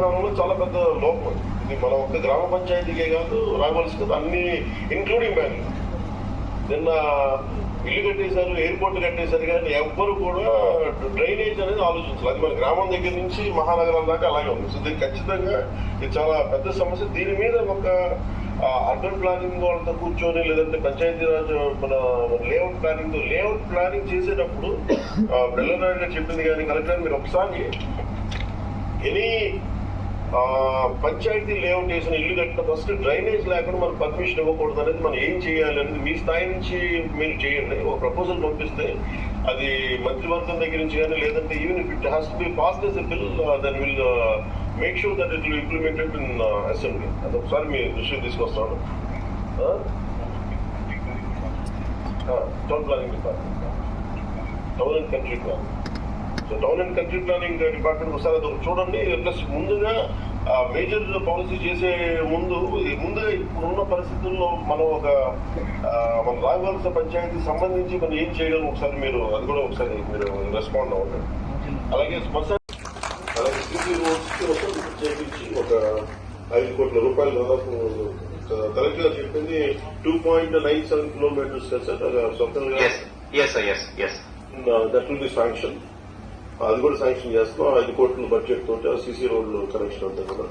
విధానంలో చాలా పెద్ద లోపం. ఇది మన ఒక్క గ్రామ పంచాయతీకే కాదు, రావాల్సింది అన్ని ఇంక్లూడింగ్ బ్యాంక్. నిన్న ఇల్లు కట్టేశారు, ఎయిర్పోర్ట్ కట్టేశారు, కానీ ఎవ్వరు కూడా డ్రైనేజ్ అనేది ఆలోచించాలి. అది మన గ్రామం దగ్గర నుంచి మహానగరం దాకా అలాగే ఉంది. సో దీనికి ఖచ్చితంగా ఇది చాలా పెద్ద సమస్య. దీని మీద ఒక అర్బన్ ప్లానింగ్ వాళ్ళతో కూర్చొని, లేదంటే పంచాయతీరాజ్ మన లేఅవుట్ ప్లానింగ్ చేసేటప్పుడు బెల్లనాయుడు గారు చెప్పింది కానీ కలెక్టర్ మీరు ఒకసారి ఎనీ పంచాయతీ లేఅవుట్ వేసిన ఇల్లు కట్టిన ఫస్ట్ డ్రైనేజ్ లేకుండా మనం పర్మిషన్ ఇవ్వకూడదు అనేది మనం ఏం చేయాలి అనేది మీ స్థాయి నుంచి మీరు చేయండి. ఒక ప్రపోజల్ పంపిస్తే అది మంత్రివర్గం దగ్గర నుంచి కానీ, లేదంటే even if it has to be passed as a bill, then will make sure that it will implemented in assembly. అది ఒకసారి మీ దృష్టికి తీసుకొస్తాను. Town planning department, town and country plan. So town and country planning department ఒకసారి అది చూడండి. Plus ముందుగా major policy చేసే ముందుగా ఇప్పుడున్న పరిస్థితుల్లో మనం మన రాఘవలస పంచాయతీ సంబంధించి మనం ఏం చేయడం ఒకసారి మీరు అది కూడా ఒకసారి మీరు రెస్పాండ్ అవ్వండి. అలాగే సిటీ రోడ్స్ చేయించి ఒక 5 కోట్ల రూపాయలు దాదాపు కలెక్టర్ గారు చెప్పింది 2.97 కిలోమీటర్స్ సొంతంగా దట్ విల్ బి శాంక్షన్. అది కూడా శాంక్షన్ చేస్తాం. 5 కోట్ల బడ్జెట్ తోటి సీసీ రోడ్లు కనెక్షన్ ఉంటుంది కూడా.